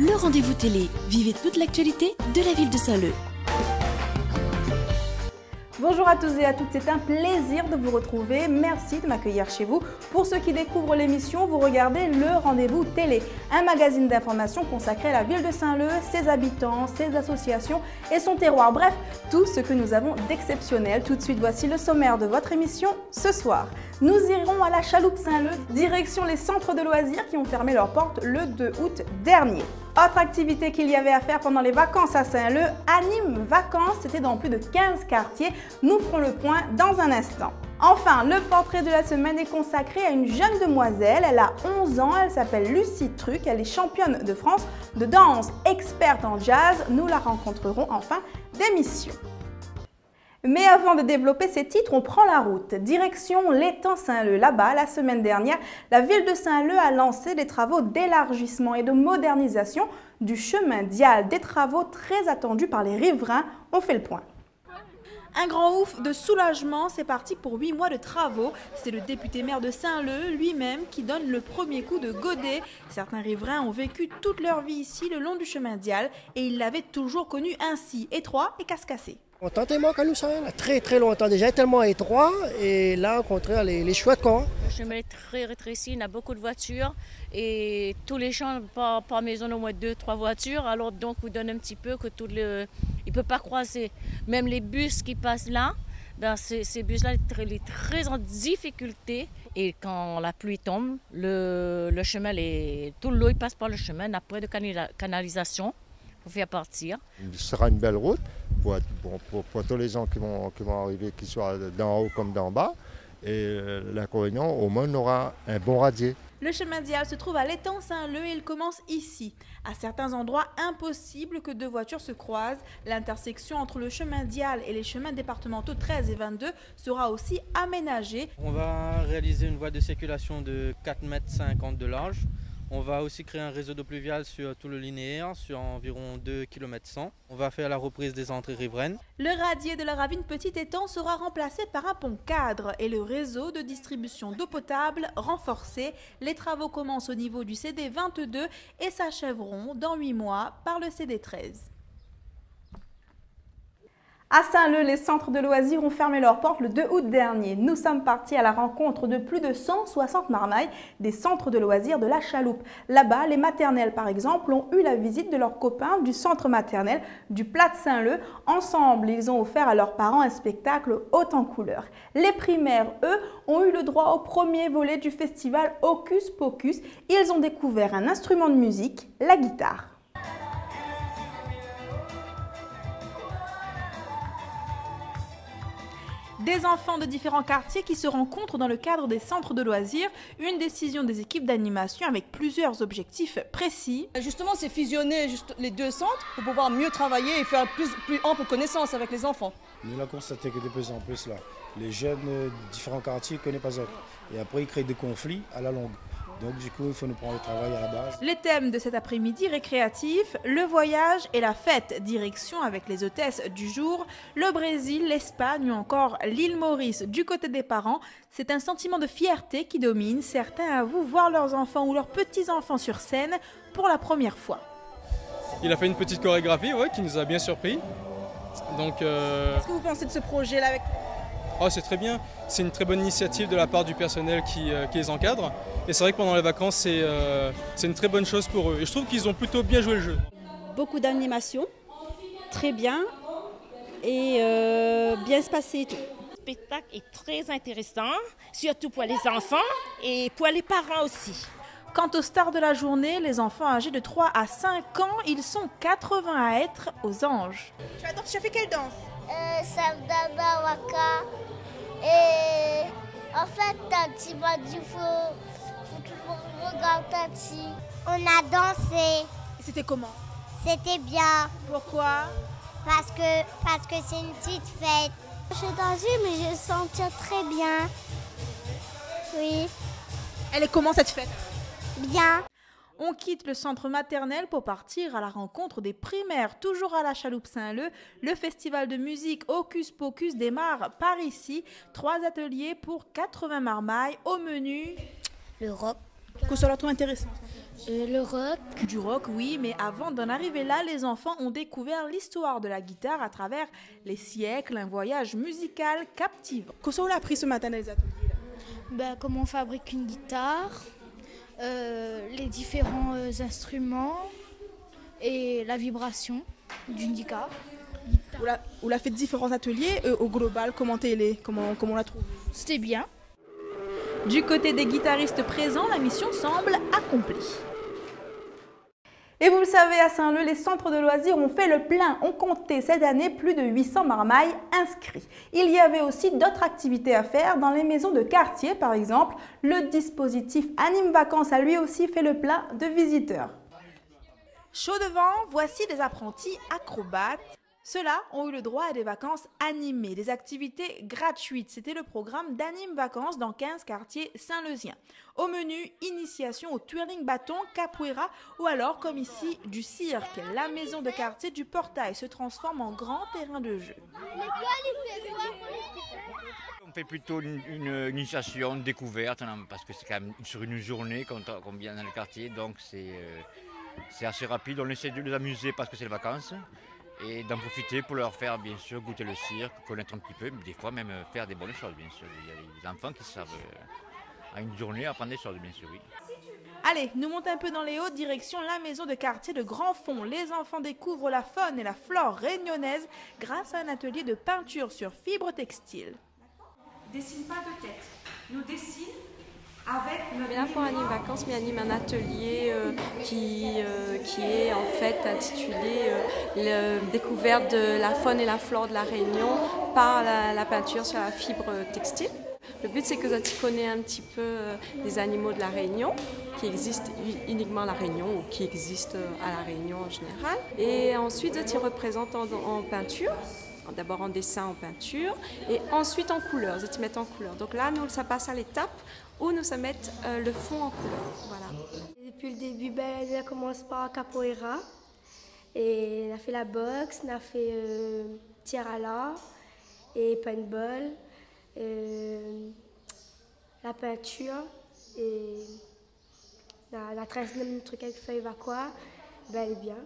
le rendez-vous télé. Vivez toute l'actualité de la ville de Saint-Leu. Bonjour à tous et à toutes, c'est un plaisir de vous retrouver. Merci de m'accueillir chez vous. Pour ceux qui découvrent l'émission, vous regardez le Rendez-vous Télé, un magazine d'information consacré à la ville de Saint-Leu, ses habitants, ses associations et son terroir. Bref, tout ce que nous avons d'exceptionnel. Tout de suite, voici le sommaire de votre émission ce soir. Nous irons à la Chaloupe Saint-Leu, direction les centres de loisirs qui ont fermé leurs portes le 2 août dernier. Autre activité qu'il y avait à faire pendant les vacances à Saint-Leu, Anime Vacances, c'était dans plus de 15 quartiers. Nous ferons le point dans un instant. Enfin, le portrait de la semaine est consacré à une jeune demoiselle. Elle a 11 ans, elle s'appelle Lucie Truc, elle est championne de France de danse, experte en jazz. Nous la rencontrerons en fin d'émission. Mais avant de développer ces titres, on prend la route. Direction l'étang Saint-Leu. Là-bas, la semaine dernière, la ville de Saint-Leu a lancé des travaux d'élargissement et de modernisation du chemin Dial. Des travaux très attendus par les riverains. On fait le point. Un grand ouf de soulagement, c'est parti pour 8 mois de travaux. C'est le député maire de Saint-Leu lui-même qui donne le premier coup de godet. Certains riverains ont vécu toute leur vie ici le long du chemin Dial et ils l'avaient toujours connu ainsi, étroit et casse-cassé. Longtemps tellement qu'à nous ça, très longtemps déjà, tellement étroit et là au contraire les chouettes quoi. Le chemin est très rétréci, il y a beaucoup de voitures et tous les gens par maison au moins 2-3 voitures, alors donc on donne un petit peu que il ne peut pas croiser. Même les bus qui passent là, ben ces bus-là sont très en difficulté et quand la pluie tombe, le chemin, tout l'eau passe par le chemin, il n'y a pas de canalisation pour faire partir. Ce sera une belle route pour tous les gens qui vont arriver, qu'ils soient d'en haut comme d'en bas. Et l'inconvénient, au moins, on aura un bon radier. Le chemin Dial se trouve à l'étang Saint-Leu et il commence ici. À certains endroits, impossible que deux voitures se croisent. L'intersection entre le chemin Dial et les chemins départementaux 13 et 22 sera aussi aménagée. On va réaliser une voie de circulation de 4,50 m de large. On va aussi créer un réseau d'eau pluviale sur tout le linéaire, sur environ 2,1 km. On va faire la reprise des entrées riveraines. Le radier de la ravine Petit Étang sera remplacé par un pont cadre et le réseau de distribution d'eau potable renforcé. Les travaux commencent au niveau du CD 22 et s'achèveront dans 8 mois par le CD 13. À Saint-Leu, les centres de loisirs ont fermé leurs portes le 2 août dernier. Nous sommes partis à la rencontre de plus de 160 marmailles des centres de loisirs de la Chaloupe. Là-bas, les maternelles, par exemple, ont eu la visite de leurs copains du centre maternel du Plat de Saint-Leu. Ensemble, ils ont offert à leurs parents un spectacle haut en couleurs. Les primaires, eux, ont eu le droit au premier volet du festival Hocus Pocus. Ils ont découvert un instrument de musique, la guitare. Des enfants de différents quartiers qui se rencontrent dans le cadre des centres de loisirs, une décision des équipes d'animation avec plusieurs objectifs précis. Justement, c'est fusionner les deux centres pour pouvoir mieux travailler et faire plus ample connaissance avec les enfants. Nous l'avons constaté que de plus en plus là, les jeunes de différents quartiers ne connaissent pas ça. Et après, ils créent des conflits à la longue. Donc du coup, il faut nous prendre le travail à la base. Les thèmes de cet après-midi récréatif, le voyage et la fête, direction avec les hôtesses du jour, le Brésil, l'Espagne ou encore l'île Maurice du côté des parents. C'est un sentiment de fierté qui domine. Certains avouent voir leurs enfants ou leurs petits-enfants sur scène pour la première fois. Il a fait une petite chorégraphie qui nous a bien surpris. Donc, Qu'est-ce que vous pensez de ce projet-là avec... Oh, c'est très bien, c'est une très bonne initiative de la part du personnel qui les encadre. Et c'est vrai que pendant les vacances, c'est une très bonne chose pour eux. Et je trouve qu'ils ont plutôt bien joué le jeu. Beaucoup d'animation, très bien et bien se passer et tout. Le spectacle est très intéressant, surtout pour les enfants et pour les parents aussi. Quant aux stars de la journée, les enfants âgés de 3 à 5 ans, ils sont 80 à être aux anges. Tu as fait quelle danse? Sardana Waka. Et en fait, Tati m'a dit faut tout le monde regarde Tati. On a dansé. Et c'était comment? C'était bien. Pourquoi? Parce que c'est une petite fête. J'ai dansé mais je sentais très bien. Oui. Elle est comment cette fête? Bien. On quitte le centre maternel pour partir à la rencontre des primaires, toujours à la Chaloupe Saint-Leu. Le festival de musique Hocus Pocus démarre par ici. 3 ateliers pour 80 marmailles au menu. Le rock, Que cela trouve intéressant? Le rock. Du rock, oui, mais avant d'en arriver là, les enfants ont découvert l'histoire de la guitare à travers les siècles, un voyage musical captivant. Que cela a pris ce matin dans les ateliers? Comment on fabrique une guitare, les différents instruments et la vibration d'une guitare. On a fait différents ateliers. Au global, comment on l'a trouvé? C'était bien. Du côté des guitaristes présents, la mission semble accomplie. Et vous le savez, à Saint-Leu, les centres de loisirs ont fait le plein. On comptait cette année plus de 800 marmailles inscrits. Il y avait aussi d'autres activités à faire dans les maisons de quartier, par exemple. Le dispositif Anime Vacances a lui aussi fait le plein de visiteurs. Chaud devant, voici des apprentis acrobates. Ceux-là ont eu le droit à des vacances animées, des activités gratuites. C'était le programme d'Anime Vacances dans 15 quartiers saint-leusiens. Au menu, initiation au twirling bâton, capoeira ou alors, comme ici, du cirque. La maison de quartier du Portail se transforme en grand terrain de jeu. On fait plutôt une initiation, une découverte, parce que c'est quand même sur une journée qu'on vient dans le quartier, donc c'est assez rapide. On essaie de les amuser parce que c'est les vacances. Et d'en profiter pour leur faire bien sûr goûter le cirque, connaître un petit peu, mais des fois même faire des bonnes choses bien sûr. Il y a des enfants qui savent à une journée apprendre des choses bien sûr, oui. Allez, nous montons un peu dans les hauts, direction la maison de quartier de Grand Fond. Les enfants découvrent la faune et la flore réunionnaise grâce à un atelier de peinture sur fibre textile. Dessine pas de tête, nous dessine avec notre... Là pour Anime Vacances, mais anime un atelier qui est en fait intitulé Découverte de la faune et la flore de la Réunion par la peinture sur la fibre textile. Le but c'est que tu connais un petit peu les animaux de la Réunion qui existent uniquement à la Réunion ou qui existent à la Réunion en général. Et ensuite tu représentes en peinture. D'abord en dessin, en peinture, et ensuite en couleur, je te mets en couleur. Donc là, nous, ça passe à l'étape où nous mettre le fond en couleur. Voilà. Depuis le début, elle commence par capoeira, et on a fait la boxe, on a fait tir à l'arc, et paintball, la peinture, et la 13e truc avec feuille quoi, elle est bien.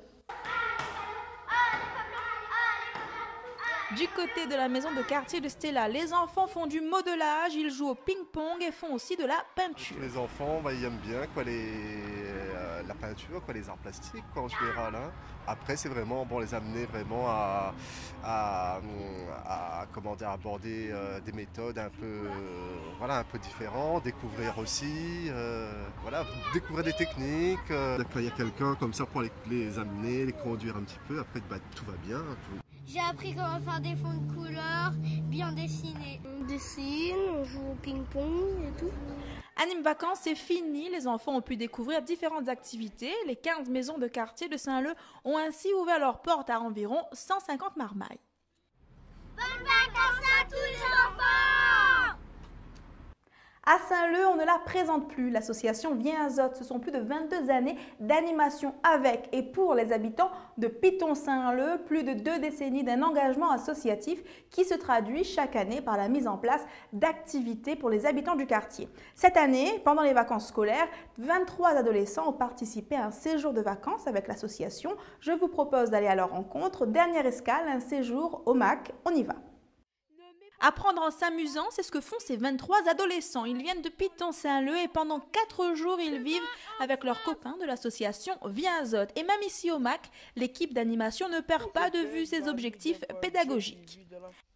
Du côté de la maison de quartier de Stella, les enfants font du modelage, ils jouent au ping-pong et font aussi de la peinture. Les enfants, ils aiment bien la peinture, les arts plastiques en général. Hein. Après, c'est vraiment les amener vraiment à aborder des méthodes un peu différentes, découvrir aussi, découvrir des techniques. Quand il y a quelqu'un comme ça pour les amener, les conduire un petit peu, après tout va bien. J'ai appris comment faire des fonds de couleurs, bien dessiner. On dessine, on joue au ping-pong et tout. Anime Vacances, c'est fini. Les enfants ont pu découvrir différentes activités. Les 15 maisons de quartier de Saint-Leu ont ainsi ouvert leurs portes à environ 150 marmailles. Bonnes vacances à tous les enfants! À Saint-Leu, on ne la présente plus. L'association Viens Azote, ce sont plus de 22 années d'animation avec et pour les habitants de Piton-Saint-Leu, plus de 2 décennies d'un engagement associatif qui se traduit chaque année par la mise en place d'activités pour les habitants du quartier. Cette année, pendant les vacances scolaires, 23 adolescents ont participé à un séjour de vacances avec l'association. Je vous propose d'aller à leur rencontre. Dernière escale, un séjour au MAC. On y va. Apprendre en s'amusant, c'est ce que font ces 23 adolescents. Ils viennent de Piton-Saint-Leu et pendant 4 jours, ils vivent avec leurs copains de l'association Viens Azote. Et même ici au MAC, l'équipe d'animation ne perd pas de vue ses objectifs pédagogiques.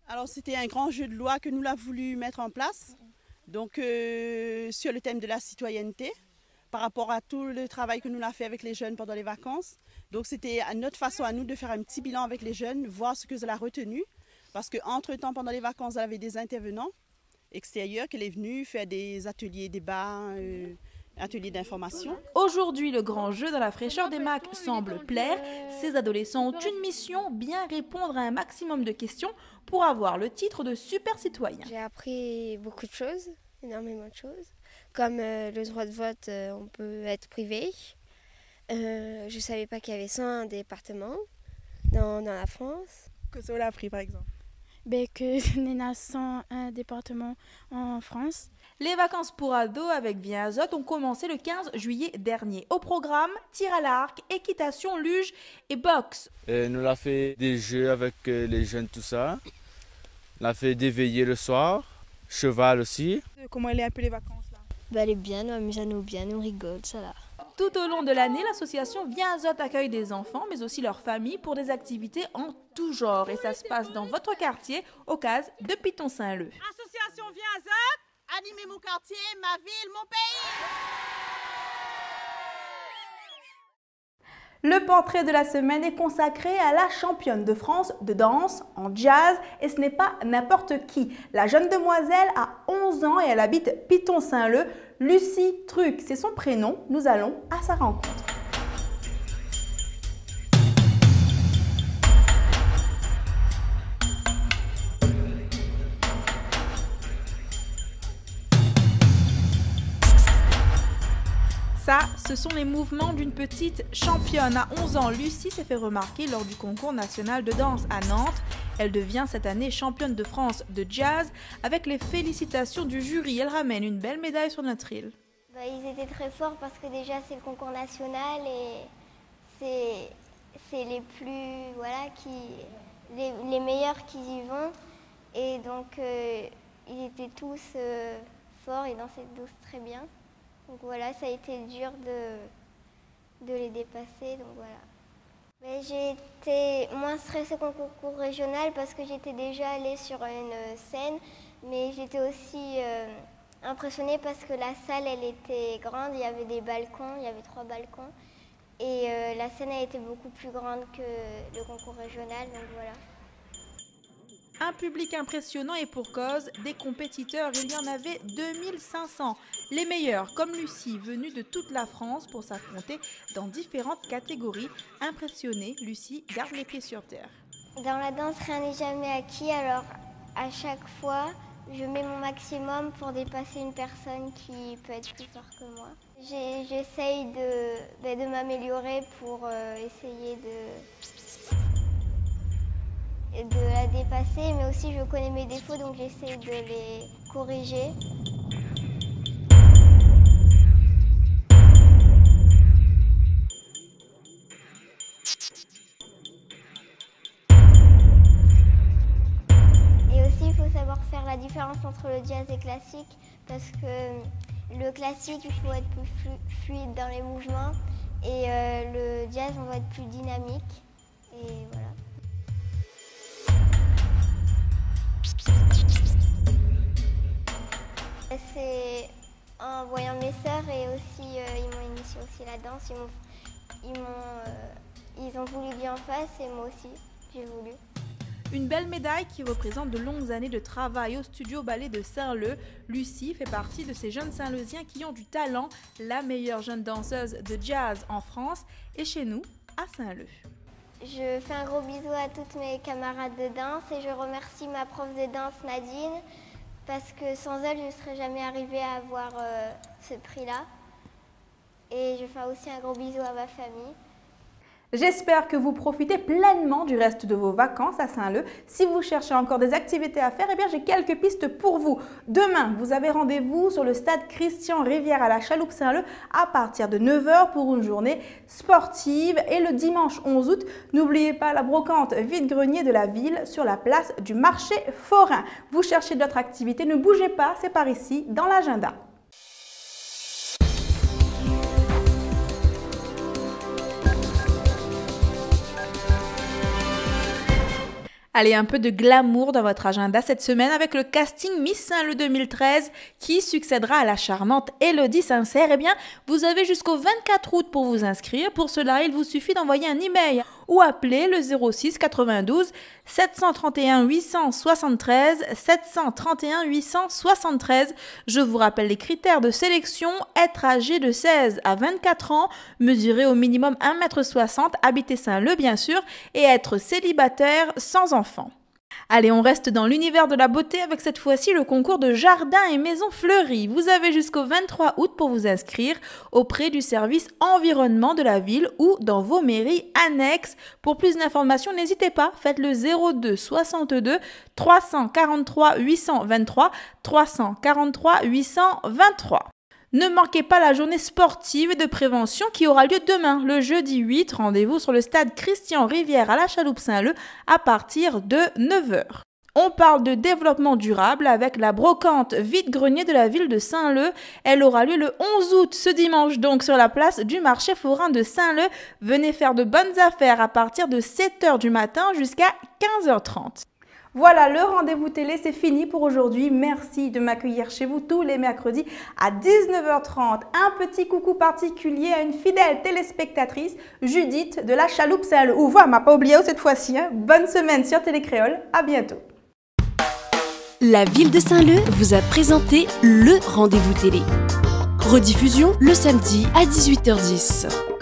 Alors c'était un grand jeu de loi que nous l'avons voulu mettre en place, donc sur le thème de la citoyenneté, par rapport à tout le travail que nous avons fait avec les jeunes pendant les vacances. Donc c'était notre façon à nous de faire un petit bilan avec les jeunes, voir ce que ça a retenu. Parce qu'entre-temps, pendant les vacances, il y avait des intervenants extérieurs qui sont venus faire des ateliers débats, ateliers d'information. Aujourd'hui, le grand jeu dans la fraîcheur des MAC semble plaire. Ces adolescents ont une mission, bien répondre à un maximum de questions pour avoir le titre de super citoyen. J'ai appris beaucoup de choses, énormément de choses. Comme le droit de vote, on peut être privé. Je ne savais pas qu'il y avait 101 départements dans la France. Que ça l'a appris par exemple? Que Nena 101 départements en France. Les vacances pour ados avec Viens Azote ont commencé le 15 juillet dernier. Au programme, tir à l'arc, équitation, luge et boxe. Nous avons fait des jeux avec les jeunes, tout ça. On a fait des veillées le soir, cheval aussi. Comment elle est un peu les vacances là? Elle est bien, nous amusons bien, nous rigolons, ça là. Tout au long de l'année, l'association Viens Azote accueille des enfants, mais aussi leurs familles, pour des activités en tout genre. Et ça se passe dans votre quartier, au CAS de Piton-Saint-Leu. Association Viens Azote, animez mon quartier, ma ville, mon pays. Le portrait de la semaine est consacré à la championne de France de danse en jazz, et ce n'est pas n'importe qui. La jeune demoiselle a 11 ans et elle habite Piton-Saint-Leu. Lucie Truc, c'est son prénom. Nous allons à sa rencontre. Ça, ce sont les mouvements d'une petite championne. À 11 ans, Lucie s'est fait remarquer lors du concours national de danse à Nantes. Elle devient cette année championne de France de jazz avec les félicitations du jury. Elle ramène une belle médaille sur notre île. Ils étaient très forts parce que déjà c'est le concours national et c'est les plus, voilà, les meilleurs qui y vont. Et donc ils étaient tous forts et dansaient tous très bien. Donc voilà, ça a été dur de les dépasser, donc voilà. J'ai été moins stressée qu'au concours régional parce que j'étais déjà allée sur une scène, mais j'étais aussi impressionnée parce que la salle, elle était grande, il y avait des balcons, il y avait 3 balcons, et la scène a été beaucoup plus grande que le concours régional, donc voilà. Un public impressionnant et pour cause, des compétiteurs, il y en avait 2500. Les meilleurs, comme Lucie, venus de toute la France pour s'affronter dans différentes catégories. Impressionnée, Lucie garde les pieds sur terre. Dans la danse, rien n'est jamais acquis, alors à chaque fois, je mets mon maximum pour dépasser une personne qui peut être plus forte que moi. J'essaye de m'améliorer pour essayer de la dépasser, mais aussi je connais mes défauts, donc j'essaie de les corriger. Et aussi, il faut savoir faire la différence entre le jazz et le classique, parce que le classique, il faut être plus fluide dans les mouvements, et le jazz, on va être plus dynamique, et voilà. C'est en voyant mes sœurs et aussi ils m'ont initié aussi la danse, ils ont voulu que j'en fasse et moi aussi j'ai voulu. Une belle médaille qui représente de longues années de travail au studio ballet de Saint-Leu. Lucie fait partie de ces jeunes Saint-Leusiens qui ont du talent, la meilleure jeune danseuse de jazz en France et chez nous à Saint-Leu. Je fais un gros bisou à toutes mes camarades de danse et je remercie ma prof de danse Nadine, parce que sans elle, je ne serais jamais arrivée à avoir ce prix-là. Et je fais aussi un gros bisou à ma famille. J'espère que vous profitez pleinement du reste de vos vacances à Saint-Leu. Si vous cherchez encore des activités à faire, eh bien j'ai quelques pistes pour vous. Demain, vous avez rendez-vous sur le stade Christian Rivière à la Chaloupe Saint-Leu à partir de 9 h pour une journée sportive. Et le dimanche 11 août, n'oubliez pas la brocante vide-grenier de la ville sur la place du marché forain. Vous cherchez d'autres activités, ne bougez pas, c'est par ici dans l'agenda. Allez, un peu de glamour dans votre agenda cette semaine avec le casting Miss Saint-Leu 2013 qui succédera à la charmante Élodie Sincère. Eh bien, vous avez jusqu'au 24 août pour vous inscrire. Pour cela, il vous suffit d'envoyer un email ou appeler le 06 92 731 873 731 873. Je vous rappelle les critères de sélection: être âgé de 16 à 24 ans, mesurer au minimum 1,60 m, habiter Saint-Leu bien sûr, et être célibataire sans enfant. Allez, on reste dans l'univers de la beauté avec cette fois-ci le concours de jardin et maisons fleuries. Vous avez jusqu'au 23 août pour vous inscrire auprès du service environnement de la ville ou dans vos mairies annexes. Pour plus d'informations, n'hésitez pas, faites le 02 62 343 823 343 823. Ne manquez pas la journée sportive et de prévention qui aura lieu demain, le jeudi 8. Rendez-vous sur le stade Christian Rivière à la Chaloupe-Saint-Leu à partir de 9h. On parle de développement durable avec la brocante vide-grenier de la ville de Saint-Leu. Elle aura lieu le 11 août, ce dimanche donc, sur la place du marché forain de Saint-Leu. Venez faire de bonnes affaires à partir de 7h du matin jusqu'à 15h30. Voilà, le rendez-vous télé, c'est fini pour aujourd'hui. Merci de m'accueillir chez vous tous les mercredis à 19h30. Un petit coucou particulier à une fidèle téléspectatrice, Judith de la Chaloupe Saint-Leu. Ou voilà, m'a pas oublié cette fois-ci. Bonne semaine sur Télécréole. À bientôt. La ville de Saint-Leu vous a présenté le rendez-vous télé. Rediffusion le samedi à 18h10.